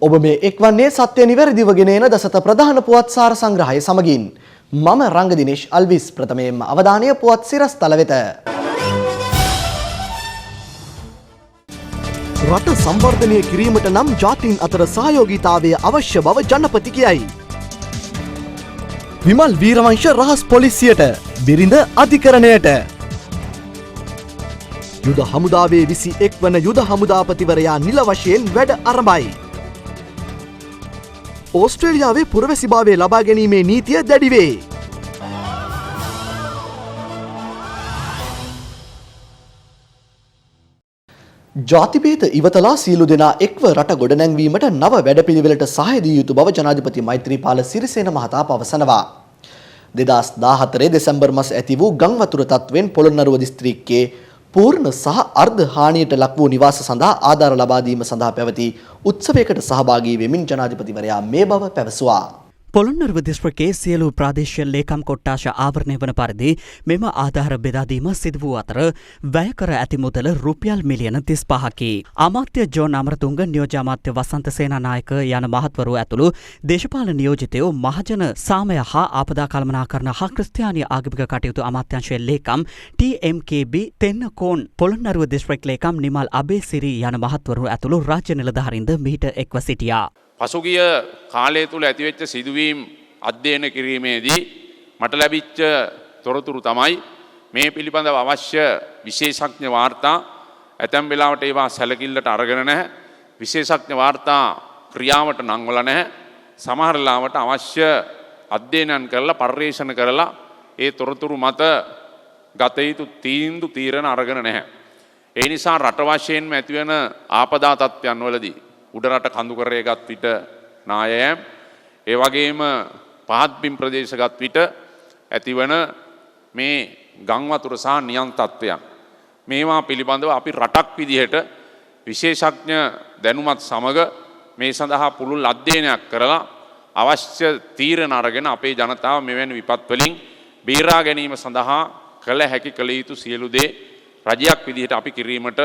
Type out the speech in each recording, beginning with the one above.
ඔබ මේ එක්වන්නේ සත්‍ය නිවැරදිව ගෙන එන දසත ප්‍රධාන පුවත් සාර සංග්‍රහය සමගින් මම රංග දිනේෂ් අල්විස් ප්‍රථමයෙන්ම අවධානය පුවත් සිරස්තල වෙත. රට සංවර්ධනය කිරීමට නම් ජාතීන් අතර සහයෝගීතාවය අවශ්‍ය බව ජනපති කියයි. විමල් වීරවංශ රහස් පොලිසියට බිරිඳ අධිකරණයට. යුද හමුදාවේ 21 වන යුද හමුදාපතිවරයා නිල වශයෙන් වැඩ ආරම්භයි. ඕස්ට්‍රේලියාවේ පුරවැසිභාවය ලබා ගැනීමේ නීතිය දැඩි වේ. ජාතිභේද ඉවතලා සියලු දෙනා එක්ව රට ගොඩනැංවීමට නව වැඩපිළිවෙලට සහාය දිය යුතු බව ජනාධිපති මෛත්‍රීපාල සිරිසේන මහතා පවසනවා. 2014 දෙසැම්බර් මාස ඇති වූ ගංවතුර තත්ත්වයෙන් පොළොන්නරුව දිස්ත්‍රික්කයේ පූර්ණ සහ අර්ධ හානියට ලක් වූ නිවාස සඳහා ආධාර ලබා දීම සඳහා පැවති උත්සවයකට සහභාගී වෙමින් ජනාධිපතිවරයා මේ බව පැවසුවා. පොළොන්නරුව දිස්ත්‍රික්කයේ සියලු ප්‍රාදේශීය ලේකම් කොට්ටාශ ආවරණය වන පරිදි මෙම ආධාර බෙදා දීම සිදු වූ අතර වැය කර ඇති මුදල රුපියල් මිලියන 35කි. අමාත්‍ය ජෝන් අමරතුංග, නියෝජ්‍ය අමාත්‍ය වසන්ත සේනානායක යන මහත්වරු ඇතුළු දේශපාලන නියෝජිතයෝ මහජන සාමය හා ආපදා කළමනාකරණ හා ක්‍රිස්තියානි ආගමික කටයුතු අමාත්‍යාංශයේ ලේකම් TMKB තෙන්නකෝන්, පොළොන්නරුව දිස්ත්‍රික් ලේකම් නිමල් අබේසිරි යන මහත්වරු ඇතුළු රාජ්‍ය නිලධාරීන්ද මීට එක්ව සිටියා. පසුගිය කාලය තුළ ඇතිවෙච්ච සිදුවීම් අධ්‍යයන කිරීමේදී මට ලැබිච්ච තොරතුරු තමයි මේ පිළිබඳව අවශ්‍ය විශේෂඥ වාර්තා ඇතැම් වෙලාවට ඒවා සැලකිල්ලට අරගෙන නැහැ. විශේෂඥ වාර්තා ක්‍රියාවට නංවල නැහැ. සමහර වෙලාවට අවශ්‍ය අධ්‍යයනයන් කරලා පර්යේෂණ කරලා ඒ තොරතුරු මත ගත යුතු තීරණ අරගෙන නැහැ. ඒ නිසා රට වශයෙන්ම ඇතිවන ආපදා තත්ත්වයන් වලදී උඩරට කඳුකරයගත් විට නායෑම්, ඒ වගේම පහත් බිම් ප්‍රදේශගත් විට ඇතිවන මේ ගංවතුර සහ නියම් තත්ත්වයන්, මේවා පිළිබඳව අපි රටක් විදිහට විශේෂඥ දැනුමත් සමග මේ සඳහා පුළුල් අධ්‍යයනයක් කරලා අවශ්‍ය තීරණ අරගෙන අපේ ජනතාව මෙවැනි විපත් වලින් බේරා ගැනීම සඳහා කළ හැකි කළ යුතු සියලු දේ රජයක් විදිහට අපි කිරීමට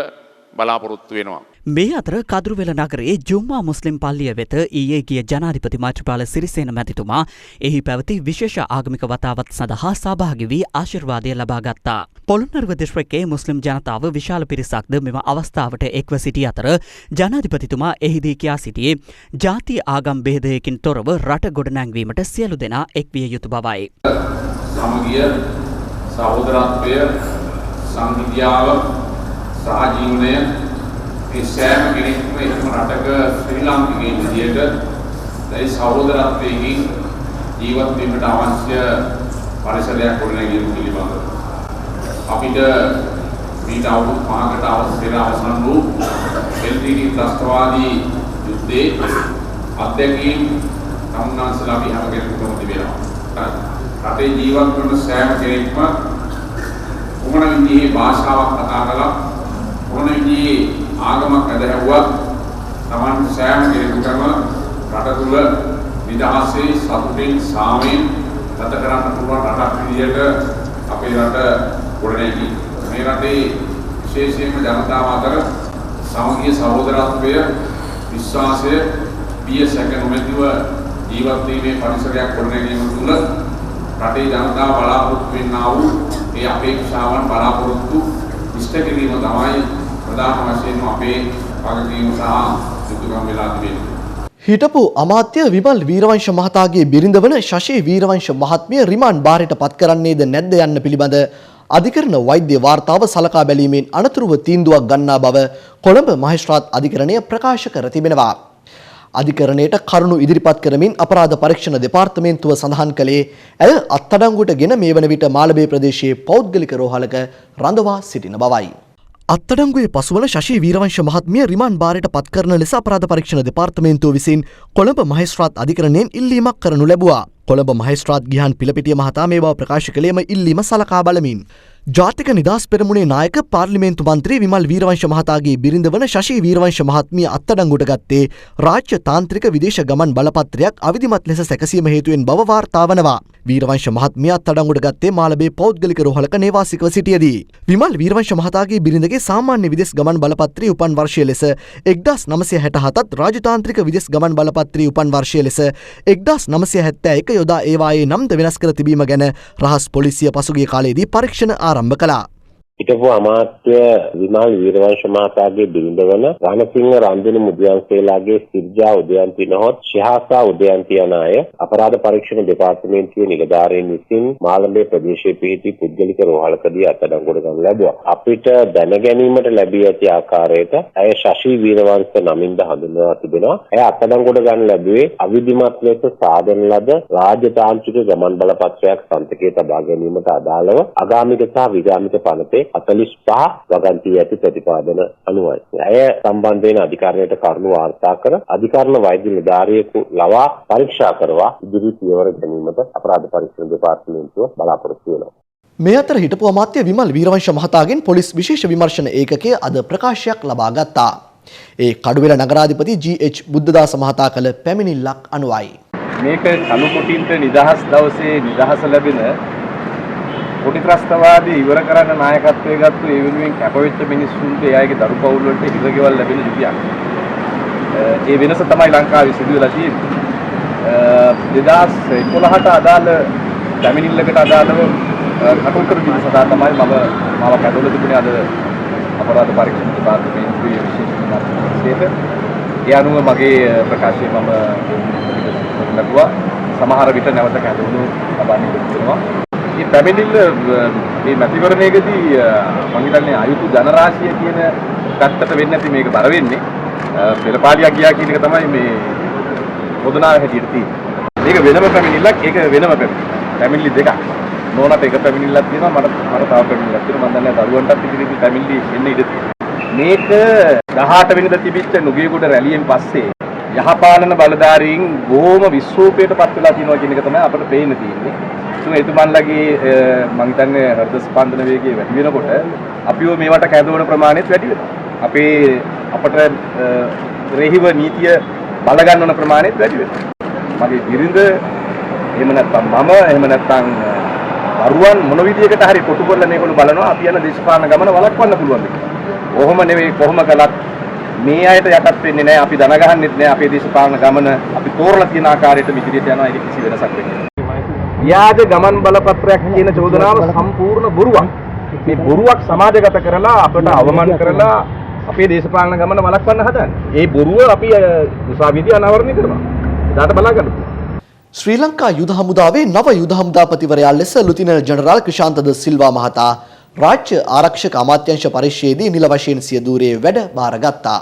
බලාපොරොත්තු වෙනවා. මේ අතර කදුරුවෙල නගරයේ ජුම්මා මුස්ලිම් පල්ලිය වෙත ඊයේ ගිය ජනාධිපති මෛත්‍රීපාල සිරිසේන මැතිතුමා එහි පැවති විශේෂ ආගමික වතාවත් සඳහා සහභාගී වී ආශිර්වාදය ලබා ගත්තා. පොළොන්නරුව දිස්ත්‍රික්කයේ මුස්ලිම් ජනතාව විශාල පිරිසක්ද මෙම අවස්ථාවට එක්ව සිටි අතර ජනාධිපතිතුමා එහිදී කියා සිටියේ ජාති ආගම් බෙහෙදයකින් තොරව රට ගොඩනැංවීමට සියලු දෙනා එක්විය යුතු බවයි. සමගිය, සහෝදරත්වය, සංහිඳියාව, සහජීවනය, ඒ සෑම කෙනෙක්ම එකම රටක ශ්‍රී ලාංකිකයෙක් විදියට ඒ සහෝදරත්වයෙන් ජීවත් වීමට අවශ්‍ය පරිසරයක් ගොඩනැගීම පිළිබඳව අපිට මීට අවුරුදු 5කට අවසන් වූ LTT ත්‍රස්තවාදී යුද්ධයේ අත්දැකීම් සම්මානසලා අපි හැම කෙනෙකුටම තිබෙනවා. රටේ ජීවත් වන සෑම කෙනෙක්ම මොන විදිහේ භාෂාවක් කතා කළා, මොන විදිහේ ආගමක් ඇදහුවත් Taman සෑම කෙනෙකුටම රට තුළ නිදහසේ සතුටින් සාමයෙන් ගත කරන්න පුළුවන් රටක් විදියට අපේ රට ගොඩනැගී. මේ රටේ විශේෂයෙන්ම ජනතාව අතර සමගිය, සහෝදරත්වය, විශ්වාසය, බිය සැක නොමැතිව ජීවත් වීමේ පරිසරයක් ගොඩනැගීම තුළ රටේ ජනතාව බලාපොරොත්තු වෙන්නා වූ ඒ අපේක්ෂාවන් බලාපොරොත්තු ඉෂ්ට කිරීම තමයි ප්‍රධාන වශයෙන්ම අපේ වගකීම සහ යුතුකම් වෙලා තිබෙන්නේ. හිටපු අමාත්‍ය විමල් වීරවංශ මහතාගේ බිරිඳ වන ශෂී වීරවංශ මහත්මිය රිමාන්ඩ් බාරයට පත් කරන්නේද නැද්ද යන්න පිළිබඳ අධිකරණ වෛද්‍ය වාර්තාව සලකා බැලීමෙන් අනතුරුව තීන්දුවක් ගන්නා බව කොළඹ මහේස්ත්‍රාත් අධිකරණය ප්‍රකාශ කර තිබෙනවා. අධිකරණයට කරුණු ඉදිරිපත් කරමින් අපරාධ පරීක්ෂණ දෙපාර්තමේන්තුව සඳහන් කළේ ඇය අත්අඩංගුවට ගෙන මේ වන විට මාලබේ ප්‍රදේශයේ පෞද්ගලික රෝහලක රඳවා සිටින බවයි. අත්අඩංගුවේ පසුවන ශෂී වීරවංශ මහත්මිය රිමාන්ඩ් බාරයට පත් කරන ලෙස අපරාධ පරීක්ෂණ දෙපාර්තමේන්තුව විසින් කොළඹ මහේස්ත්‍රාත් අධිකරණයෙන් ඉල්ලීමක් කරනු ලැබුවා. කොළඹ මහේස්ත්‍රාත් ගිහාන් පිලපිටිය මහතා මේ බව ප්‍රකාශ කළේම ඉල්ලීම සලකා බලමින් ජාතික නිදහස් පෙරමුණේ නායක පාර්ලිමේන්තු මන්ත්‍රී විමල් වීරවංශ මහතාගේ බිරිඳ වන ශෂී වීරවංශ මහත්මිය අත්අඩංගුවට ගත්තේ රාජ්‍ය තාන්ත්‍රික විදේශ ගමන් බලපත්‍රයක් අවිධිමත් ලෙස සැකසීම හේතුවෙන් බව වාර්තා වනවා. වීරවංශ මහත්මිය අත්අඩංගුවට ගත්තේ මාලබේ පෞද්ගලික රෝහලක නේවාසිකව සිටියේදී. විමල් වීරවංශ මහතාගේ බිරිඳගේ සාමාන්‍ය විදේශ ගමන් බලපත්‍රයේ උපන් වර්ෂය ලෙස 1967ත් රාජතාන්ත්‍රික විදේශ ගමන් බලපත්‍රයේ උපන් වර්ෂය ලෙස 1971 යොදා ඒවායේ නම්ද වෙනස් කර තිබීම ගැන රහස් පොලිසිය පසුගිය කාලයේදී පරීක්ෂණ ආරම්භ කළා. හිටපු අමාත්‍ය විමල් වීරවංශ මහතාගේ බිරිඳ වන රණසිංහ රන්දින මුදියන්සේලාගේ සිර්ජා උදයන්ති නොහොත් ශිහාසා උදයන්ති යන අය අපරාධ පරීක්ෂණ දෙපාර්තමේන්තුවේ නිලධාරීන් විසින් මාළඹේ ප්‍රදේශයේ පිහිටි පුද්ගලික රෝහලකදී අත්අඩංගුවට ගනු ලැබුවා. අපිට දැන ගැනීමට ලැබී ඇති ආකාරයට ඇය ශෂී වීරවංශ නමින්ද හඳුන්වා තිබෙනවා. ඇය අත්අඩංගුවට ගනු ලැබුවේ අවිධිමත් ලෙස සාදන ලද රාජ්‍යතාන්ත්‍රික ගමන් බලපත්‍රයක් සන්තකයේ තබා ගැනීමට අදාළව අගාමික සහ විගාමික පනතේ 45 වගන්තිය ඇති ප්‍රතිපාදන අනුවයි. ඇය සම්බන්ධයෙන් අධිකාරියට කරුණු වාර්තා කර අධිකරණ වෛද්‍ය නිලධාරියෙකු ලවා පරීක්ෂා කරවා ඉදිරි පියවර ගැනීමට අපරාධ පරීක්ෂණ දෙපාර්තමේන්තුව බලාපොරොත්තු වෙනවා. මේ අතර හිටපු අමාත්‍ය විමල් වීරවංශ මහතාගෙන් පොලිස් විශේෂ විමර්ශන ඒකකයේ අද ප්‍රකාශයක් ලබා ගත්තා. ඒ කඩුවෙල නගරාධිපති ජී.එච්. බුද්ධදාස මහතා කළ පැමිණිල්ලක් අනුවයි. මේක කළු කොටින්ට නිදහස් දවසේ නිදහස ලැබෙන කොටි ත්‍රස්තවාදී ඉවර කරන්න නායකත්වයේ ගත්තු ඒ වෙනුවෙන් කැපවෙච්ච මිනිස්සුන්ට එයාගේ දරු පවුල් වලට හිරගෙවල් ලැබෙන ලිපියක්. ඒ වෙනස තමයි ලංකාවේ සිදු වෙලා තියෙන්නේ. 2011ට අදාළ පැමිණිල්ලකට අදාළව කටයුතු කර දීම සඳහා තමයි මම කැදවල තිබුණේ අද අපරාධ පරීක්ෂණ දෙපාර්තමේන්තුවේ විශේෂ විමර්ශනයේට. ඒ අනුව මගේ ප්‍රකාශය මම ලැබුවා. සමහර විට නැවත කැදවුණු ලබන්නේ වෙනවා. මේ පැමිණිල්ල මේ මැතිවරණයේදී මම හිතන්නේ අයුතු ජනරාශිය කියන පැත්තට වෙන්නේ නැති මේක බර වෙන්නේ පෙරපාලියක් ගියා කියන එක තමයි මේ පොදුනාව හැටියට තියෙන්නේ. මේක වෙනම පැමිණිල්ලක්, ඒක වෙනම පැමිණිලි දෙකක්. නෝනට එක පැමිණිල්ලක් තියෙනවා, මට තව පැමිණිල්ලක් තියෙනවා. මම දන්නේ දරුවන්ටත් ඉතිරි පැමිණිලි එන්න ඉඩ තියෙනවා. මේක 18 වෙනිදා තිබිච්ච නුගේගොඩ රැළියෙන් පස්සේ යහපාලන බලධාරීන් බොහොම විශ්වාසයට පත් වෙලා තියෙනවා කියන එක තමයි අපිට පේන්න තියෙන්නේ. එතුමන්ලගේ මම හිතන්නේ හෘද ස්පන්දන වේගය වැඩි වෙනකොට අපිව මේවට කැඳවන ප්‍රමාණයත් වැඩි වෙනවා. අපට රේහිව නීතිය බල ගන්නවන ප්‍රමාණයත් වැඩි වෙනවා. මගේ බිරිඳ එහෙම නැත්නම් මම එහෙම නැත්නම් දරුවන් මොන විදියකට හරි කොටු කරලා මේගොල්ලෝ බලනවා අපි යන දේශපාලන ගමන වළක්වන්න පුළුවන් කියලා. කොහොම නෙවෙයි කොහොම කළත් මේ අයට යටත් වෙන්නේ නැහැ. අපි දන ගහන්නෙත් නැහැ. අපේ දේශපාලන ගමන අපි තෝරලා තියෙන ආකාරයට ඉදිරියට යනවා. ඒක කිසි වෙනසක් වෙන්නේ නැහැ. ව්‍යාජ ගමන් බලපත්‍රයක් කියන චෝදනාව සම්පූර්ණ බොරුවක්. මේ බොරුවක් සමාජගත කරලා අපට අවමන් කරලා අපේ දේශපාලන ගමන වළක්වන්න හදන්නේ. ඒ බොරුව අපි උසාවියේදී අනාවරණය කරනවා. එදාට බලා ගන්න. ශ්‍රී ලංකා යුද හමුදාවේ නව යුද හමුදාපතිවරයා ලෙස ලුතිනල් ජෙනරාල් ක්‍රිෂාන්ත ද සිල්වා මහතා රාජ්‍ය ආරක්ෂක අමාත්‍යාංශ පරිශ්‍රයේදී නිල වශයෙන් සිය ධූරයේ වැඩ බාරගත්තා.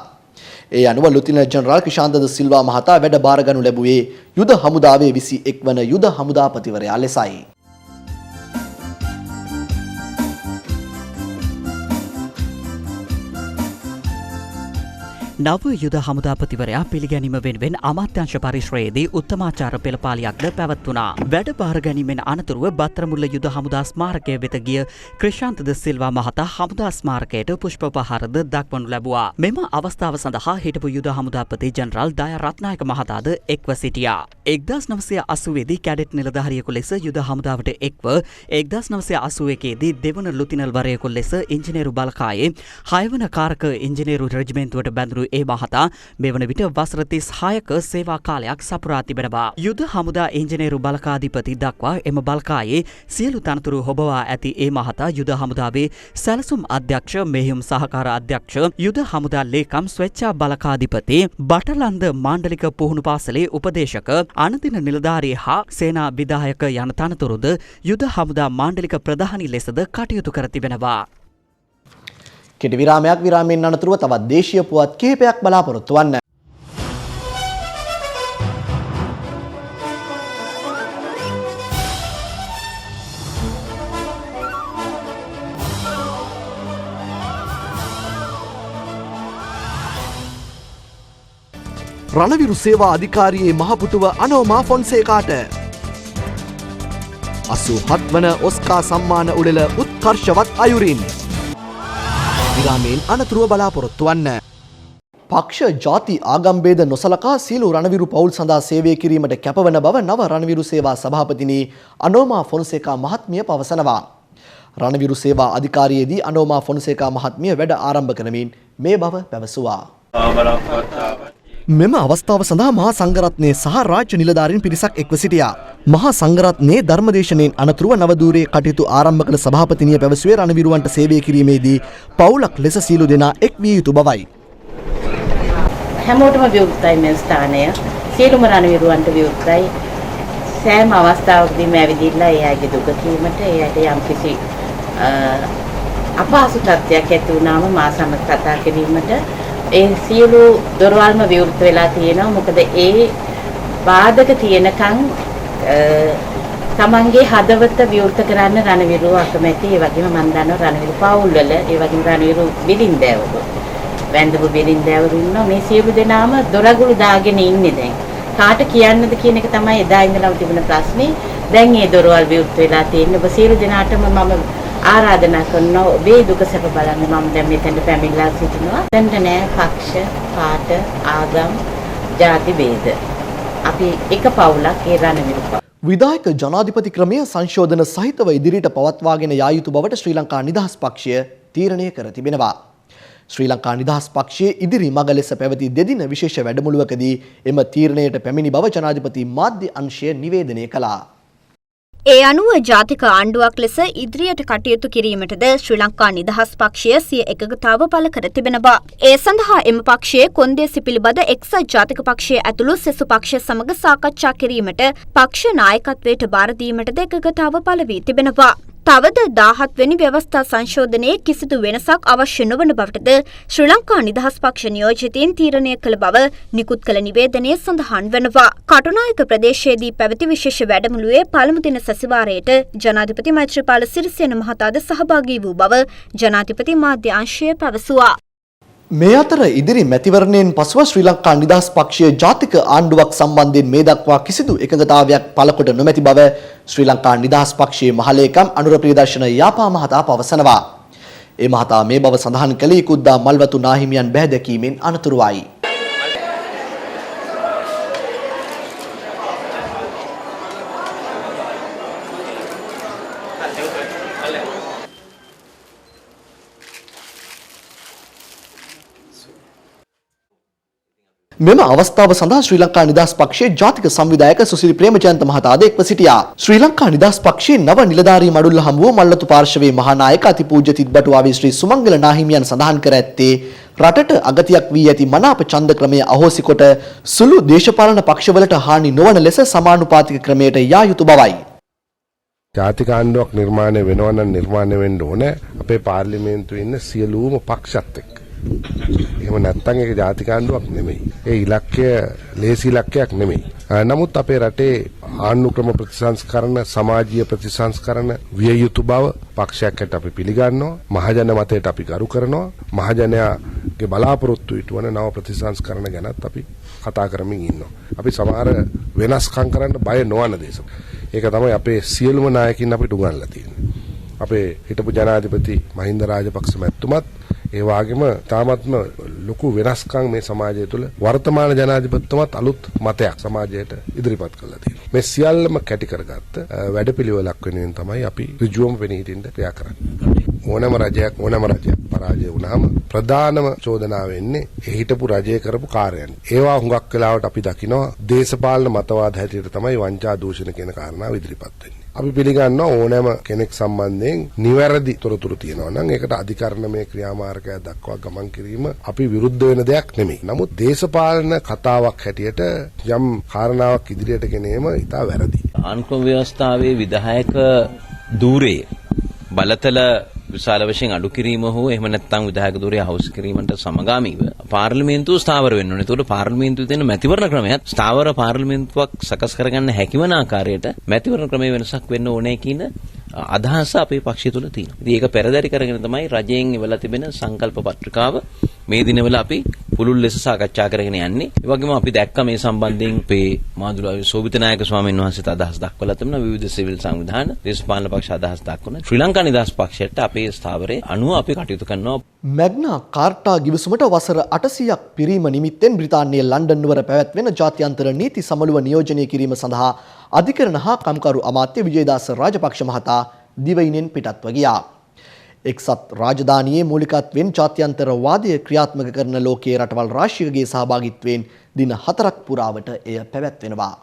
ඒ අනුව ලුතිනල් ජෙනරාල් ක්‍රිෂාන්ත ද සිල්වා මහතා වැඩ බාරගනු ලැබුවේ යුද හමුදාවේ 21 වන යුද හමුදාපතිවරයා ලෙසයි. නව යුද හමුදාපතිවරයා පිළිගැනීම වෙනුවෙන් අමාත්‍යංශ පරිශ්‍රයේදී උත්තමාචාර පෙළපාලියක්ද පැවැත්වුණා. වැඩ බාර ගැනීමෙන් අනතුරුව බත්තරමුල්ල යුද හමුදා ස්මාරකය වෙත ගිය ක්‍රිෂාන්ත ද සිල්වා මහතා හමුදා ස්මාරකයට පුෂ්පපහරද දක්වනු ලැබුවා. මෙම අවස්ථාව සඳහා හිටපු යුද හමුදාපති ජනරාල් දයා රත්නායක මහතාද එක්ව සිටියා. 1980 දී කැඩෙට් නිලධාරියෙකු ලෙස යුද හමුදාවට එක්ව 1981 දී දෙවන ලුතිනල්වරයෙකු ලෙස ඉංජිනේරු බලකායේ 6 වන කාරක ඉංජිනේරු රෙජිමෙන්තුවට බැඳුණු ඒ මහතා මෙවන විට වසර 36ක සේවා කාලයක් සපුරා තිබෙනවා. යුද හමුදා ඉංජිනේරු බලකාධිපති දක්වා එම බලකායේ සියලු තනතුරු හොබවා ඇති ඒ මහතා යුද හමුදාවේ සැලසුම් අධ්‍යක්ෂ, මෙහෙයුම් සහකාර අධ්‍යක්ෂ, යුද හමුදා ලේකම් ස්වේච්ඡා බලකාධිපති, බටලන්ද මාණ්ඩලික පුහුණු පාසලේ උපදේශක, අනදින නිලධාරී හා සේනා විධායක යන තනතුරුද යුද හමුදා මාණ්ඩලික ප්‍රධානී ලෙසද කටයුතු කර තිබෙනවා. කෙටි විරාමයක් විරාමයෙන් අනතුරුව තවත් දේශීය පුවත් කිහිපයක් බලාපොරොත්තු වන්න. රණවිරු සේවා අධිකාරියේ මහපුටුව අනෝමා ෆොන්සේකාට 87 වන ඔස්කා සම්මාන උළෙල උත්කර්ෂවත් අයුරින්. විරාමයෙන් අනතුරුව බලාපොරොත්තු වන්න. පක්ෂ ජාති ආගම් ભેද නොසලකා සියලු රණවිරු පවුල් සඳහා සේවය කිරීමට කැපවන බව නව රණවිරු සේවා සභාපතිනි අනෝමා ෆොන්සේකා මහත්මිය පවසනවා. රණවිරු සේවා අධිකාරියේදී අනෝමා ෆොන්සේකා මහත්මිය වැඩ ආරම්භ කරමින් මේ බව පැවසුවා. මෙම අවස්ථාව සඳහා මහා සංඝරත්නයේ සහ රාජ්‍ය නිලධාරීන් පිරිසක් එක්ව සිටියා. මහා සංඝරත්නයේ ධර්මදේශනයෙන් අනතුරුව නවදූරේ කටයුතු ආරම්භ කළ සභාපතිනිය පැවසුවේ රණවිරුවන්ට සේවය කිරීමේදී පවුලක් ලෙස සියලු දෙනා එක් විය යුතු බවයි. හැමෝටම විවෘතයි මේ ස්ථානය. සියලුම රණවිරුවන්ට විවෘතයි. සෑම අවස්ථාවකදීම ඇවිදින්න ඒ අයගේ දුක කීමට ඒ අයට යම්කිසි අපහසු තත්ත්වයක් ඇති වුණාම මා සමග කතා කිරීමට ඒ සියලු දොරවල්ම විවෘත වෙලා තියෙනවා. මොකද ඒ බාධක තියෙනකන් තමන්ගේ හදවත විවෘත කරන්න රණවිරුව අකමැති. ඒ වගේම මම දන්නවා රණවිරු පවුල් වල ඒ වගේම රණවිරු බිරින්දෑවරු වැන්දපු බිරින්දෑවරු ඉන්නවා. මේ සියලු දෙනාම දොරගුළු දාගෙන ඉන්නේ දැන්. කාට කියන්නද කියන එක තමයි එදා ඉඳලම තිබුණ ප්‍රශ්නේ. දැන් මේ දොරවල් විවෘත වෙලා තියෙන්නේ. ඔබ සියලු දෙනාටම මම ආරාධනා කරනවා ඔබේ දුක සැප බලන්න. මම දැන් මෙතනට පැමිණලා සිටිනවා. දැන්ට නෑ පක්ෂ, පාට, ආගම්, ජාති ભેද. අපි එක පවුලක් ඒ රණවිරු පවුල. විධායක ජනාධිපති ක්‍රමය සංශෝධන සහිතව ඉදිරියට පවත්වාගෙන යා යුතු බවට ශ්‍රී ලංකා නිදහස් පක්ෂය තීරණය කර තිබෙනවා. ශ්‍රී ලංකා නිදහස් පක්ෂයේ ඉදිරි මඟ ලෙස පැවති දෙදින විශේෂ වැඩමුළුවකදී එම තීරණයට පැමිණි බව ජනාධිපති මාධ්‍ය අංශය නිවේදනය කළා. ඒ අනුව ජාතික ආණ්ඩුවක් ලෙස ඉදිරියට කටයුතු කිරීමටද ශ්‍රී ලංකා නිදහස් පක්ෂය සිය එකඟතාව පළ කර තිබෙනවා. ඒ සඳහා එම පක්ෂයේ කොන්දේසි පිළිබඳ එක්සත් ජාතික පක්ෂය ඇතුළු සෙසු පක්ෂ සමග සාකච්ඡා කිරීමට පක්ෂ නායකත්වයට බාර දීමටද එකඟතාව පළ වී තිබෙනවා. තවද 17 වෙනි ව්‍යවස්ථා සංශෝධනයේ කිසිදු වෙනසක් අවශ්‍ය නොවන බවටද ශ්‍රී ලංකා නිදහස් පක්ෂ නියෝජිතයින් තීරණය කළ බව නිකුත් කළ නිවේදනයේ සඳහන් වෙනවා. කටුනායක ප්‍රදේශයේදී පැවති විශේෂ වැඩමුළුවේ පළමු දින සැසිවාරයට ජනාධිපති මෛත්‍රීපාල සිරිසේන මහතාද සහභාගී වූ බව ජනාධිපති මාධ්‍ය අංශය පැවසුවා. මේ අතර ඉදිරි මැතිවරණයෙන් පසුව ශ්‍රී ලංකා නිදහස් පක්ෂයේ ජාතික ආණ්ඩුවක් සම්බන්ධයෙන් මේ දක්වා කිසිදු එකඟතාවයක් පළකොට නොමැති බව ශ්‍රී ලංකා නිදහස් පක්ෂයේ මහලේකම් අනුර ප්‍රියදර්ශන යාපා මහතා පවසනවා. ඒ මහතා මේ බව සඳහන් කළේ කුද්දා මල්වතු නාහිමියන් බැහැදැකීමෙන් අනතුරුවයි. මෙම අවස්ථාව සඳහා ශ්‍රී ලංකා නිදහස් පක්ෂයේ ජාතික සංවිධායක සුසිරි ප්‍රේමජයන්ත මහතාද එක්ව සිටියා. ශ්‍රී ලංකා නිදහස් පක්ෂයේ නව නිලධාරී මඩුල්ල හමුව මල්ලතු පාර්ශවයේ මහානායක අතිපූජ්‍ය තිත්බටුවාවේ ශ්‍රී සුමංගල නාහිමියන් සඳහන් කර ඇත්තේ රටට අගතියක් වී ඇති මනාප ඡන්ද ක්‍රමය අහෝසි කොට සුළු දේශපාලන පක්ෂවලට හානි නොවන ලෙස සමානුපාතික ක්‍රමයට යා යුතු බවයි. ජාතික ආණ්ඩුවක් නිර්මාණය වෙනවා නම් නිර්මාණය වෙන්න ඕනේ අපේ පාර්ලිමේන්තුවේ ඉන්න සියලුම පක්ෂත් එක්ක. එහෙම නැත්නම් ඒක ජාතික ආණ්ඩුවක් නෙමෙයි. ඒ ඉලක්කය ලේසි ඉලක්කයක් නෙමෙයි. නමුත් අපේ රටේ ආණ්ඩු ක්‍රම ප්‍රතිසංස්කරණ, සමාජීය ප්‍රතිසංස්කරණ විය යුතු බව පක්ෂයකට අපි පිළිගන්නවා. මහජන මතයට අපි ගරු කරනවා. මහජනයාගේ බලාපොරොත්තු ඉටුවන නව ප්‍රතිසංස්කරණ ගැනත් අපි කතා කරමින් ඉන්නවා. අපි සමහර වෙනස්කම් කරන්න බය නොවන දේශ. ඒක තමයි අපේ සියලුම නායකින් අපිට උගන්වලා තියෙන්නේ. අපේ හිටපු ජනාධිපති මහින්ද රාජපක්ෂ මැතිතුමත් ඒ වගේම තාමත්ම ලොකු වෙනස්කම් මේ සමාජය තුළ වර්තමාන ජනාධිපතිතුමත් අලුත් මතයක් සමාජයට ඉදිරිපත් කළා තියෙනවා. මේ සියල්ලම කැටි කරගත්ත වැඩපිළිවෙලක් වෙනුවෙන් තමයි අපි ඍජුවම වෙණී හිටින්න ක්‍රියා කරන්නේ. ඕනෑම රජයක් පරාජය වුණාම ප්‍රධානම චෝදනාව වෙන්නේ ඒ හිටපු රජය කරපු කාර්යයන්. ඒවා හුඟක් වෙලාවට අපි දකිනවා දේශපාලන මතවාද හැටියට තමයි වංචා දූෂණ කියන කාරණාව ඉදිරිපත් වෙන්නේ. අපි පිළිගන්නවා ඕනෑම කෙනෙක් සම්බන්ධයෙන් නිවැරදි තොරතුරු තියෙනවා නම් ඒකට අධිකරණමය ක්‍රියාමාර්ගයක් දක්වා ගමන් කිරීම අපි විරුද්ධ වෙන දෙයක් නෙමෙයි. නමුත් දේශපාලන කතාවක් හැටියට යම් කාරණාවක් ඉදිරියට ගෙනීම ඉතා වැරදි. ආණ්ඩුක්‍රම ව්‍යවස්ථාවේ විධායක ධූරයේ බලතල විශාල වශයෙන් අඩු කිරීම හෝ එහෙම නැත්නම් විධායක ධූරය අහෝසි කිරීමට සමගාමීව පාර්ලිමේන්තුව ස්ථාවර වෙන්න ඕනේ. ඒතකොට පාර්ලිමේන්තුවේ තියෙන මැතිවරණ ක්‍රමයක් ස්ථාවර පාර්ලිමේන්තුවක් සකස් කරගන්න හැකිවන ආකාරයට මැතිවරණ ක්‍රමයේ වෙනසක් වෙන්න ඕනේ කියන අදහස අපේ පක්ෂය තුල තියෙනවා. ඉතින් ඒක පෙරදරි කරගෙන තමයි රජයෙන් ඉවලා තිබෙන සංකල්ප පත්‍රිකාව මේ දිනවල අපි පුළුල් ලෙස සාකච්ඡා කරගෙන යන්නේ. ඒ වගේම අපි දැක්ක මේ සම්බන්ධයෙන් අපේ මාදුලාවේ සෝබිතනායක ස්වාමීන් වහන්සේට අදහස් දක්වලා තිබුණා. විවිධ සිවිල් සංවිධාන, දේශපාලන පක්ෂ අදහස් දක්වන. ශ්‍රී ලංකා නිදහස් පක්ෂයට අපේ ස්ථාවරයේ අනුව අපි කටයුතු කරනවා. මැග්නා කාර්ටා ගිවිසුමට වසර 800ක් පිරීම නිමිත්තෙන් බ්‍රිතාන්‍යයේ ලන්ඩන් නුවර පැවැත්වෙන ජාත්‍යන්තර නීති සමුළුව නියෝජනය කිරීම සඳහා අධිකරණ හා කම්කරු අමාත්‍ය විජේදාස රාජපක්ෂ මහතා දිවයිනෙන් පිටත්ව ගියා. එක්සත් රාජධානියේ මූලිකත්වයෙන් ජාත්‍යන්තර වාදය ක්‍රියාත්මක කරන ලෝකයේ රටවල් රාශියකගේ සහභාගීත්වයෙන් දින 4ක් පුරාවට එය පැවැත්වෙනවා.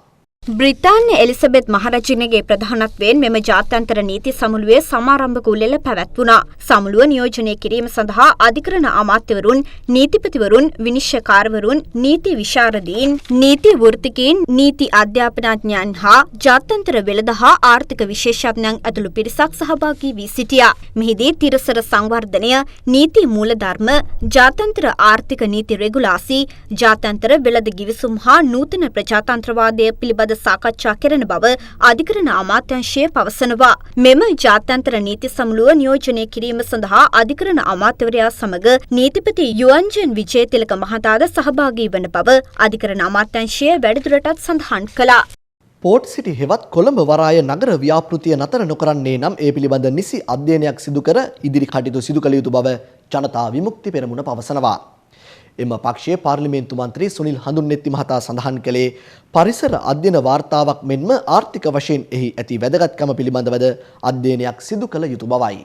බ්‍රිතාන්‍ය එලිසබෙත් මහරජිනගේ ප්‍රධානත්වයෙන් මෙම ජාත්‍යන්තර නීති සමුළුවේ සමාරම්භක උළෙල පැවැත්වුණා. සමුළුව නියෝජනය කිරීම සඳහා අධිකරණ අමාත්‍යවරුන්, නීතිපතිවරුන්, විනිශ්චයකාරවරුන්, නීති විශාරදීන්, නීති වෘත්තිකයින්, නීති අධ්‍යාපනඥයන් හා ජාත්‍යන්තර වෙළඳ හා ආර්ථික විශේෂඥයන් ඇතුළු පිරිසක් සහභාගී වී සිටියා. මෙහිදී තිරසර සංවර්ධනය, නීති මූලධර්ම, ජාත්‍යන්තර ආර්ථික නීති රෙගුලාසි, ජාත්‍යන්තර වෙළඳ ගිවිසුම් හා නූතන ප්‍රජාතන්ත්‍රවාදය පිළිබඳ සාකච්ඡා කෙරෙන බව අධිකරණ අමාත්‍යාංශය පවසනවා. මෙම ජාත්‍යන්තර නීති සමුළුව නියෝජනය කිරීම සඳහා අධිකරණ අමාත්‍යවරයා සමග නීතිපති යුවන්ජන් විජේතිලක මහතාද සහභාගී වන බව අධිකරණ අමාත්‍යාංශය වැඩිදුරටත් සඳහන් කළා. පෝට් සිටි හෙවත් කොළඹ වරාය නගර ව්‍යාපෘතිය නතර නොකරන්නේ නම් ඒ පිළිබඳ නිසි අධ්‍යයනයක් සිදු කර ඉදිරි කටයුතු සිදු කළ යුතු බව ජනතා විමුක්ති පෙරමුණ පවසනවා. එම පක්ෂයේ පාර්ලිමේන්තු මන්ත්‍රී සුනිල් හඳුන්නෙත්ති මහතා සඳහන් කළේ පරිසර අධ්‍යයන වාර්තාවක් මෙන්ම ආර්ථික වශයෙන් එහි ඇති වැදගත්කම පිළිබඳවද අධ්‍යයනයක් සිදු කළ යුතු බවයි.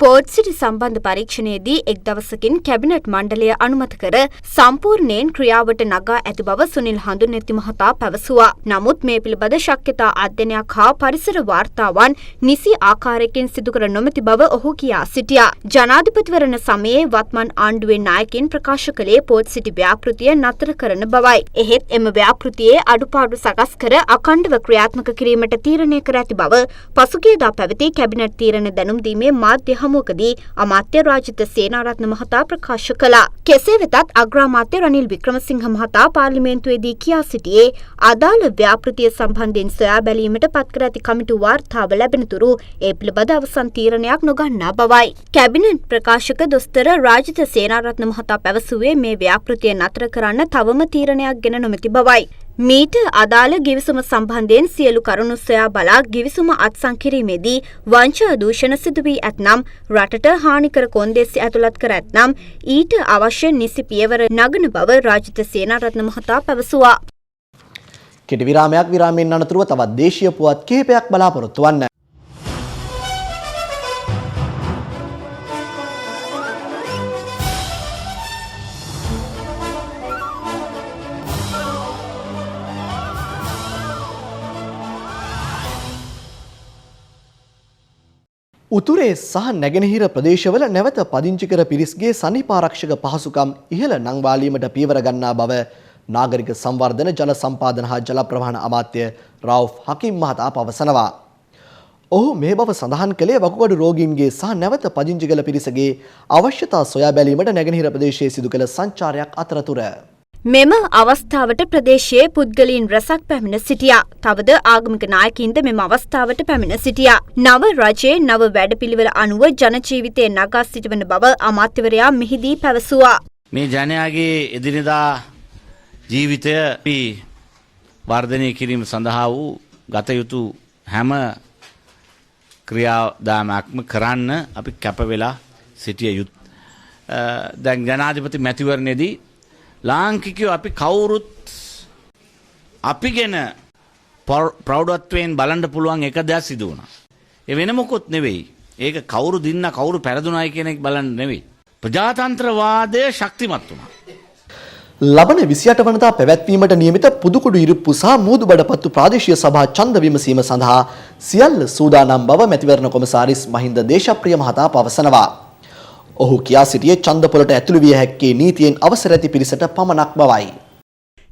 පෝට් සිටි සම්බන්ධ පරීක්ෂණයේදී එක් දවසකින් කැබිනට් මණ්ඩලය අනුමත කර සම්පූර්ණයෙන් ක්‍රියාවට නගා ඇති බව සුනිල් හඳුන්නෙත්ති මහතා පැවසුවා. නමුත් මේ පිළිබඳ ශක්‍යතා අධ්‍යයනයක් හා පරිසර වාර්තාවන් නිසි ආකාරයකින් සිදු කර නොමැති බව ඔහු කියා සිටියා. ජනාධිපතිවරණ සමයේ වත්මන් ආණ්ඩුවේ නායකින් ප්‍රකාශ කළේ පෝට් සිටි ව්‍යාපෘතිය නතර කරන බවයි. එහෙත් එම ව්‍යාපෘතියේ අඩුපාඩු සකස් කර අඛණ්ඩව ක්‍රියාත්මක කිරීමට තීරණය කර ඇති බව පසුගියදා පැවති කැබිනට් තීරණ දැනුම් දීමේ මාධ්‍ය හමුවකදී අමාත්‍ය රාජිත සේනාරත්න මහතා ප්‍රකාශ කළා. කෙසේ වෙතත් අග්‍රාමාත්‍ය රනිල් වික්‍රමසිංහ මහතා පාර්ලිමේන්තුවේදී කියා සිටියේ අදාළ ව්‍යාපෘතිය සම්බන්ධයෙන් සොයා බැලීමට පත්කර ඇති කමිටු වාර්තාව ලැබෙන තුරු ඒ පිළිබඳ අවසන් තීරණයක් නොගන්නා බවයි. කැබිනට් ප්‍රකාශක දොස්තර රාජිත සේනාරත්න මහතා පැවසුවේ මේ ව්‍යාපෘතිය නතර කරන්න තවම තීරණයක් ගෙන නොමැති බවයි. මීට අදාළ ගිවිසුම සම්බන්ධයෙන් සියලු කරුණු සොයා බලා ගිවිසුම අත්සන් කිරීමේදී වංචා දූෂණ සිදු වී ඇතනම් රටට හානිකර කොන්දේසි ඇතුළත් කර ඇතනම් ඊට අවශ්‍ය නිසි පියවර නගන බව රාජිත සේනාරත්න මහතා පැවසුවා. කෙටි විරාමයෙන් අනතුරුව තවත් දේශීය පුවත් කිහිපයක් බලාපොරොත්තු වන්න. උතුරේ සහ නැගෙනහිර ප්‍රදේශවල නැවත පදිංචි කර පිරිස්ගේ සනීපාරක්ෂක පහසුකම් ඉහළ නංවාලීමට පියවර ගන්නා බව නාගරික සංවර්ධන ජල සම්පාදන හා ජල ප්‍රවාහන අමාත්‍ය රවුෆ් හකීම් මහතා පවසනවා. ඔහු මේ බව සඳහන් කළේ වකුගඩු රෝගීන්ගේ සහ නැවත පදිංචි කළ පිරිසගේ අවශ්‍යතා සොයා බැලීමට නැගෙනහිර ප්‍රදේශයේ සිදු කළ සංචාරයක් අතරතුර. මෙම අවස්ථාවට ප්‍රදේශයේ පුද්ගලයන් රැසක් පැමිණ සිටියා. තවද ආගමික නායකින්ද මෙම අවස්ථාවට පැමිණ සිටියා. නව රජයේ නව වැඩපිළිවෙල අනුව ජන ජීවිතය නගා සිටවන බව අමාත්‍යවරයා මෙහිදී පැවසුවා. මේ ජනයාගේ එදිනෙදා ජීවිතය වර්ධනය කිරීම සඳහා වූ ගත යුතු හැම ක්‍රියාදාමයක්ම කරන්න අපි කැප වෙලා සිටිය යුතු. දැන් ජනාධිපති මැතිවරණයේදී ලාංකිකයෝ අපි කවුරුත් අපි ගැන ප්‍රෞඩත්වයෙන් බලන්න පුළුවන් එක දෙයක් සිදු වුණා. ඒ වෙන මොකොත් නෙවෙයි. ඒක කවුරු දින්න කවුරු පෙරදුනායි කියන එක බලන්න නෙවෙයි. ප්‍රජාතන්ත්‍රවාදය ශක්තිමත් වුණා. ලබන 28 වනදා පැවැත්වීමට නියමිත පුදුකුඩු ඉරිප්පු සහ මූදුබඩපත්තු ප්‍රාදේශීය සභා ඡන්ද විමසීම සඳහා සියල්ල සූදානම් බව මැතිවරණ කොමසාරිස් මහින්ද දේශප්‍රිය මහතා පවසනවා. ඔහු කියා සිටියේ ඡන්ද පොළට ඇතුළු විය හැක්කේ නීතියෙන් අවසර ඇති පිරිසට පමණක් බවයි.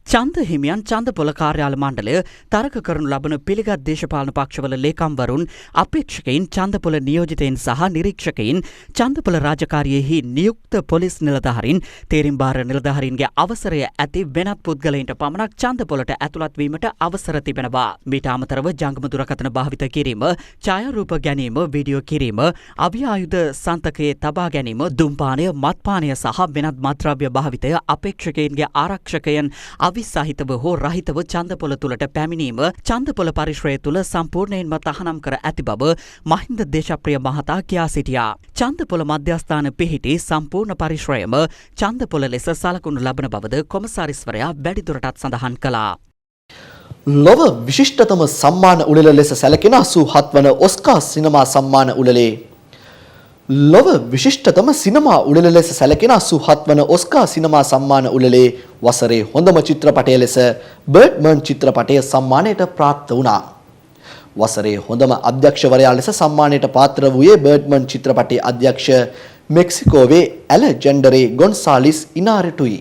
ඡන්ද හිමියන් ඡන්ද පොළ කාර්යාල මණ්ඩලය තරක කරනු ලබන පිළිගත් දේශපාලන පක්ෂවල ලේකම්වරුන් අපේක්ෂකයින් ඡන්ද පොළ නියෝජිතයින් සහ නිරීක්ෂකයින් ඡන්ද පොළ රාජකාරියෙහි නියුක්ත පොලිස් නිලධාරීන් තේරීම් බාර නිලධාරීන්ගේ අවසරය ඇති වෙනත් පුද්ගලයින්ට පමණක් ඡන්ද පොළට ඇතුළත් වීමට අවසර තිබෙනවා. මීට අමතරව ජංගම දුරකථන භාවිත කිරීම, ඡායාරූප ගැනීම, වීඩියෝ කිරීම, අවි ආයුධ සන්තකයේ තබා ගැනීම, දුම්පානය, මත්පානය සහ වෙනත් මත්ද්‍රව්‍ය භාවිතය අපේක්ෂකයින්ගේ ආරක්ෂකයන් අවිසහිතව හෝ රහිතව ඡන්දපොළ තුලට පැමිණීම ඡන්දපොළ පරිශ්‍රය තුල සම්පූර්ණයෙන්ම තහනම් කර ඇති බව මහින්ද දේශප්‍රිය මහතා කියා සිටියා. ඡන්දපොළ මධ්‍යස්ථාන පිහිටි සම්පූර්ණ පරිශ්‍රයම ඡන්දපොළ ලෙස සලකුණු ලබන බවද කොමසාරිස්වරයා වැඩිදුරටත් සඳහන් කළා. ලොව විශිෂ්ටතම සම්මාන උළෙල ලෙස සැලකෙන 87 වන ඔස්කා සිනමා සම්මාන උළෙලේ ලොව විශිෂ්ටතම සිනමා උළෙල ලෙස සැලකෙන 87 වන ඔස්කා සිනමා සම්මාන උළෙලේ වසරේ හොඳම චිත්‍රපටය ලෙස බර්ඩ්මන් චිත්‍රපටය සම්මානයට ප්‍රාප්ත වුණා. වසරේ හොඳම අධ්‍යක්ෂවරයා ලෙස සම්මානයට පාත්‍ර වූයේ බර්ඩ්මන් චිත්‍රපටයේ අධ්‍යක්ෂ මෙක්සිකෝවේ ඇලෙජැන්ඩරේ ගොන්සාලිස් ඉනාරිටුයි.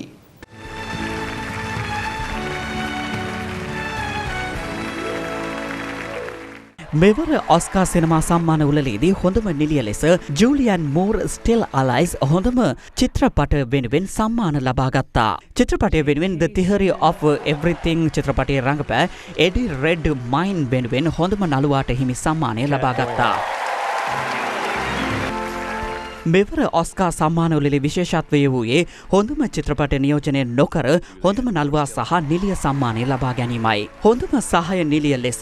මෙවර ඔස්කා සිනමා සම්මාන උළෙලේදී හොඳම නිළිය ලෙස ජූලියන් මූර් ස්ටිල් අලයිස් හොඳම චිත්‍රපට වෙනුවෙන් සම්මාන ලබා ගත්තා. චිත්‍රපටය වෙනුවෙන් The Theory of Everything චිත්‍රපටයේ රඟපෑ එඩි රෙඩ් මයින් වෙනුවෙන් හොඳම නළුවාට හිමි සම්මානය ලබා ගත්තා. මෙවර ඔස්කා සම්මාන උළෙලේ විශේෂත්වය වූයේ හොඳම චිත්‍රපට නියෝජනය නොකර හොඳම නළුවා සහ නිළිය සම්මානය ලබා ගැනීමයි. හොඳම සහාය නිළිය ලෙස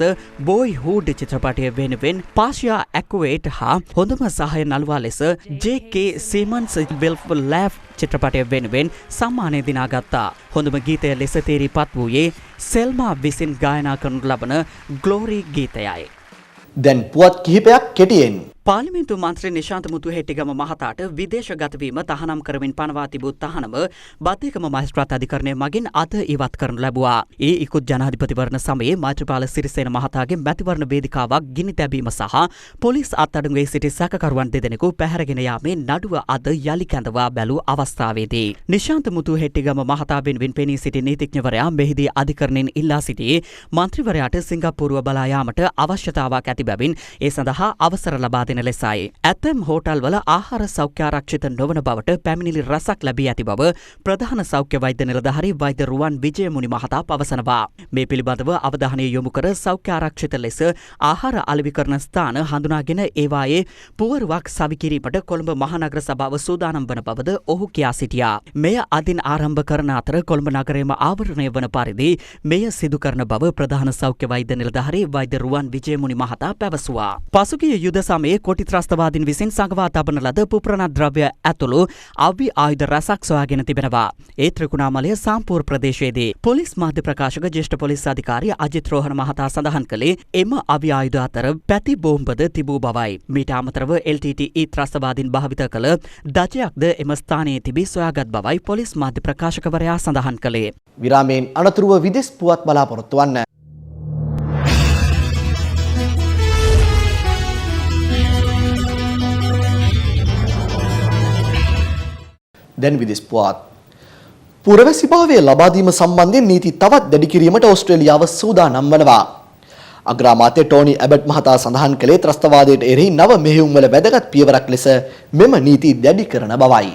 බෝයිහුඩ් චිත්‍රපටය වෙනුවෙන් පාෂියා ඇකුවේට් හා හොඳම සහාය නළුවා ලෙස ජේ.කේ. සීමන්ස් විල්ෆ් ලැෆ් චිත්‍රපටය වෙනුවෙන් සම්මානය දිනාගත්තා. හොඳම ගීතය ලෙස තේරීපත් වූයේ සෙල්මා විසින් ගායනා කරනු ලබන ග්ලෝරි ගීතයයි. දැන් පුවත් කිහිපයක් කෙටියෙන්. පාර්ලිමේන්තු මන්ත්‍රී නිශාන්ත මුතුහෙට්ටිගම මහතාට විදේශගත වීම තහනම් කරමින් පනවා තිබූ තහනම බද්ධිකම මහේස්ත්‍රාත් අධිකරණය මගින් අද ඉවත් කරනු ලැබුවා. ඒ ඉකුත් ජනාධිපතිවරණ සමයේ මෛත්‍රීපාල සිරිසේන මහතාගේ මැතිවරණ වේදිකාවක් ගිනි තැබීම සහ පොලිස් අත්අඩංගුවේ සිටි සැකකරුවන් දෙදෙනෙකු පැහැරගෙන යාමේ නඩුව අද යලි කැඳවා බැලූ අවස්ථාවේදී නිශාන්ත මුතුහෙට්ටිගම මහතා වෙනුවෙන් පෙනී සිටි නීතිඥවරයා මෙහිදී අධිකරණයෙන් ඉල්ලා සිටියේ මන්ත්‍රීවරයාට සිංගප්පූරුව බලා යාමට අවශ්‍යතාවක් ඇති බැවින් ඒ සඳහා අවසර ලබා ලෙසයි. ඇතැම් හෝටල්වල ආහාර සෞඛ්‍ය ආරක්ෂිත නොවන බවට පැමිණිලි රැසක් ලැබී ඇති බව ප්‍රධාන සෞඛ්‍ය වෛද්‍ය නිලධාරී වෛද්‍ය රුවන් විජයමුනි මහතා පවසනවා. මේ පිළිබඳව අවධානය යොමු කර සෞඛ්‍ය ආරක්ෂිත ලෙස ආහාර අලෙවි කරන ස්ථාන හඳුනාගෙන ඒවායේ පුවරුවක් සවි කිරීමට කොළඹ මහනගර සභාව සූදානම් වන බවද ඔහු කියා සිටියා. මෙය අදින් ආරම්භ කරන අතර කොළඹ නගරයේම ආවරණය වන පරිදි මෙය සිදු කරන බව ප්‍රධාන සෞඛ්‍ය වෛද්‍ය නිලධාරී වෛද්‍ය රුවන් විජයමුනි මහතා පැවසුවා. පසුගිය යුද සමයේ කොටි ත්‍රස්තවාදීන් විසින් සංගවා තබන ලද පුපුරණ ද්‍රව්‍ය ඇතුළු අවි ආයුධ රැසක් සොයාගෙන තිබෙනවා. ඒ ත්‍රිකුණාමලය සාම්පූර් ප්‍රදේශයේදී පොලිස් මාධ්‍ය ප්‍රකාශක ජ්‍යෙෂ්ඨ පොලිස් අධිකාරී අජිත් රෝහණ මහතා සඳහන් කළේ එම අවි ආයුධ අතර පැති බෝම්බද තිබූ බවයි. මීට අමතරව LTTE ත්‍රස්තවාදීන් භාවිත කළ දජයක්ද එම ස්ථානයේ තිබී සොයාගත් බවයි පොලිස් මාධ්‍ය ප්‍රකාශකවරයා සඳහන් කළේ. විරාමයෙන් අනතුරුව විදෙස් පුවත් බලාපොරොත්තු වන්න. දැන් විදෙස් පුවත්. පුරවැසි භාවය ලබා දීම සම්බන්ධයෙන් නීති තවත් දැඩි කිරීමට ඕස්ට්‍රේලියාව සූදානම් වනවා. අග්‍රාමාත්‍ය ටෝනි ඇබට් මහතා සඳහන් කළේ ත්‍රස්තවාදයට එරෙහි නව මෙහෙයුම්වල වැදගත් පියවරක් ලෙස මෙම නීති දැඩි කරන බවයි.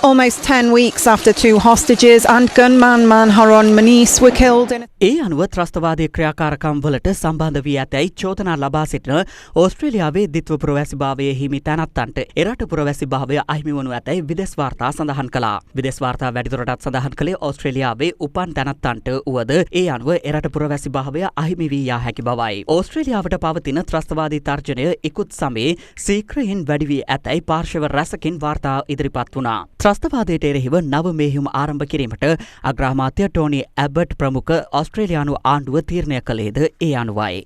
Almost 10 weeks after 2 hostages and gunman Manharon Manish were killed in ඒ අනුව ත්‍රස්තවාදී ක්‍රියාකාරකම් වලට සම්බන්ධ වී ඇතැයි චෝදනා ලබා සිටින ඕස්ට්‍රේලියාවේ ද්විත්ව පුරවැසිභාවයේ හිමි තැනැත්තන්ට එරට පුරවැසිභාවය අහිමි වනු ඇතැයි විදෙස් වාර්තා සඳහන් කළා. විදෙස් වාර්තා වැඩිදුරටත් සඳහන් කළේ ඕස්ට්‍රේලියාවේ උපන් තැනැත්තන්ට වුවද ඒ අනුව එරට පුරවැසිභාවය අහිමි වී යා හැකි බවයි. ඕස්ට්‍රේලියාවට පවතින ත්‍රස්තවාදී තර්ජනය ඉකුත් සමයේ සීක්‍රයෙන් වැඩි වී ඇතැයි පාර්ශව රැසකින් වාර්තා ඉදිරිපත් වුණා. ත්‍රස්තවාදයට එරෙහිව නව මෙහෙයුම් ආරම්භ කිරීමට අග්‍රාමාත්‍ය ටෝනි ඇබට් ප්‍රමුඛ ඕස්ට්‍රේලියානු ආණ්ඩුව තීරණය කළේද ඒ අනුවයි.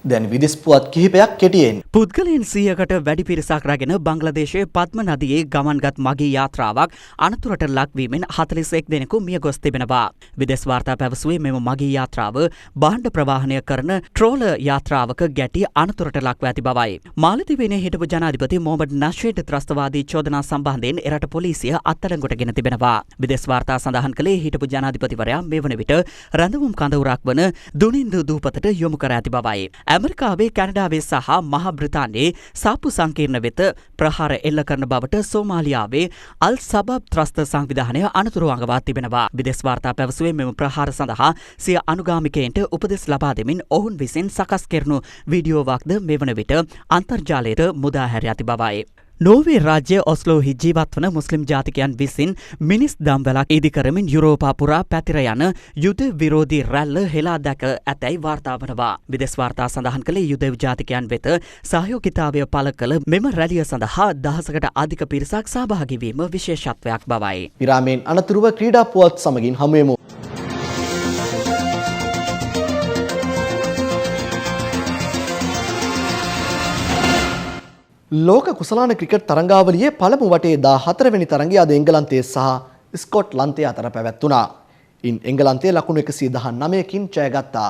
දැන් විදෙස් පුවත් කිහිපයක් කෙටියෙන්. පුද්ගලයන් 100කට වැඩි පිරිසක් රැගෙන බංග්ලාදේශයේ පද්ම නදියේ ගමන්ගත් මගී යාත්‍රාවක් අනතුරට ලක්වීමෙන් 41 දෙනෙකු මිය ගොස් තිබෙනවා. විදෙස් වාර්තා පැවසුවේ මෙම මගී යාත්‍රාව භාණ්ඩ ප්‍රවාහනය කරන ට්‍රෝලර් යාත්‍රාවක ගැටි අනතුරට ලක්ව ඇති බවයි. මාලදිවයිනේ හිටපු ජනාධිපති මොහමඩ් නෂීද් ත්‍රස්තවාදී චෝදනා සම්බන්ධයෙන් එරට පොලිසිය අත්අඩංගුවටගෙන තිබෙනවා. විදෙස් වාර්තා සඳහන් කළේ හිටපු ජනාධිපතිවරයා මේ වන විට රැඳවුම් කඳවුරක් වන දුනින්දු දූපතට යොමු කර ඇති බවයි. ඇමරිකාවේ කැනඩාවේ සහ මහා බ්‍රිතාන්‍යයේ සාප්පු සංකීර්ණ වෙත ප්‍රහාර එල්ල කරන බවට සෝමාලියාවේ අල් සබබ් ත්‍රස්ත සංවිධානය අනතුරු අඟවා තිබෙනවා. විදෙස් වාර්තා පැවසුවේ මෙම ප්‍රහාර සඳහා සිය අනුගාමිකයන්ට උපදෙස් ලබා දෙමින් ඔවුන් විසින් සකස් කෙරුණු වීඩියෝවක්ද මෙවන විට අන්තර්ජාලයට මුදා හැර ඇති බවයි. නෝර්වේ රාජ්‍ය ඔස්ලෝහි ජීවත් වන මුස්ලිම් ජාතිකයන් විසින් මිනිස් දම්වැලක් ඉදි කරමින් යුරෝපා පුරා පැතිර යන යුද විරෝධී රැල්ල හෙලා දැක ඇතැයි වාර්තා වනවා. විදෙස් වාර්තා සඳහන් කළේ යුදෙව් ජාතිකයන් වෙත සහයෝගිතාවය පළ කළ මෙම රැළිය සඳහා දහසකට අධික පිරිසක් සහභාගී වීම විශේෂත්වයක් බවයි. විරාමයෙන් අනතුරුව ක්‍රීඩා පුවත් සමගින් හමුවෙමු. ලෝක කුසලාන ක්‍රිකට් තරඟාවලියේ පළමු වටේ 14 වෙනි තරඟය අද එංගලන්තයේ සහ ස්කොට්ලන්තයේ අතර පැවැත්වුණා. ඉන් එංගලන්තය ලකුණු 119කින් ජයගත්තා.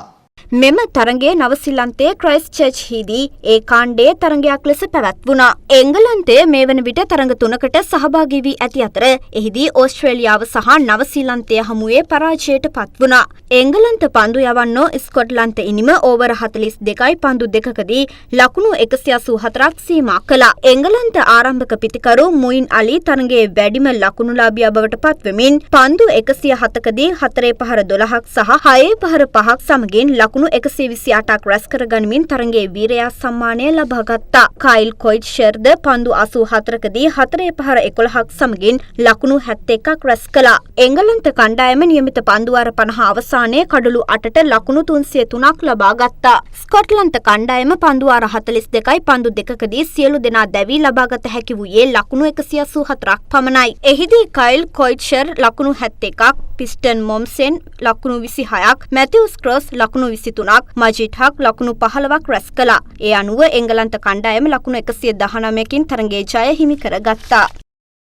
මෙම තරගයේ නවසිලන්තයේ ක්‍රයිස්ට්චර්ච් හිදී ඒ කාණ්ඩයේ තරගයක් ලෙස පැවැත්වුණා. එංගලන්තය මේ වන විට තරග 3කට සහභාගී වී ඇති අතර එහිදී ඕස්ට්‍රේලියාව සහ නවසිලන්තය හමුවේ පරාජයට පත්වුණා. එංගලන්ත පන්දු යවන්නෝ ස්කොට්ලන්ත ඉනිම ඕවර 42යි පන්දු දෙකකදී ලකුණු 184ක් සීමා කළා. එංගලන්ත ආරම්භක පිතිකරු මුයින් අලි තරගයේ වැඩිම ලකුණුලාභියා බවට පත්වෙමින් පන්දු 107කදී 4 පහර 12ක් සහ 6 පහර 5ක් සමගින් ලකුණු 128ක් රැස් කර ගනිමින් තරගයේ වීරයා සම්මානය ලබා ගත්තා. කයිල් කොයිට්ෂර්ද පන්දු 84කදී 4 පහර 11ක් සමගින් ලකුණු 71ක් රැස් කළා. එංගලන්ත කණ්ඩායම නියමිත පන්දු වාර 50 අවසානයේ කඩලු 8ට ලකුණු 303ක් ලබා ගත්තා. ස්කොට්ලන්ත කණ්ඩායම පන්දු වාර 42යි පන්දු දෙකකදී සියලු දෙනා දැවී ලබාගත හැකි වූයේ ලකුණු 184ක් පමණයි. එහිදී කයිල් කොයිට්ෂර් ලකුණු 71ක්, පිස්ටන් මොම්සෙන් ලකුණු 26ක්, මැතිව්ස් ක්‍රොස් ලකුණු 23ක්, මජිට් හක් ලකුණු 15ක් රැස් කළා. ඒ අනුව එංගලන්ත කණ්ඩායම ලකුණු 119කින් තරගයේ ජය හිමි කරගත්තා.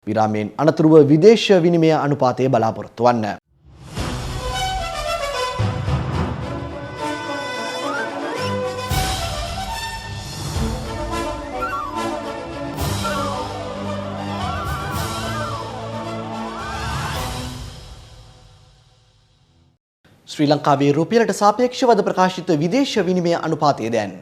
විරාමයෙන් අනතුරුව විදේශ විනිමය අනුපාතය බලාපොරොත්තු වන්න. ශ්‍රී ලංකාවේ රුපියලට සාපේක්ෂව අද ප්‍රකාශිත විදේශ විනිමය අනුපාතය දැන්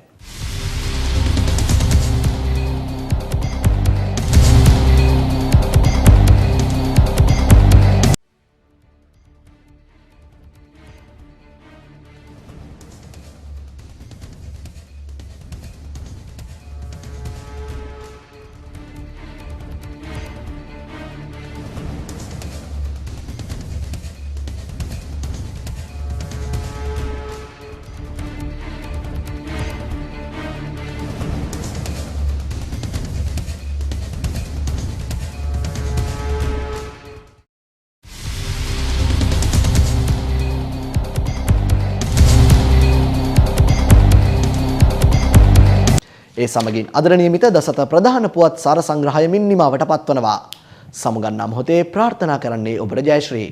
ඒ සමගින් අදට නියමිත දසත ප්‍රධාන පුවත් සාර සංග්‍රහය මින් නිමාවට පත්වනවා. සමුගන්නා මොහොතේ ප්‍රාර්ථනා කරන්නේ ඔබට ජයශ්‍රී.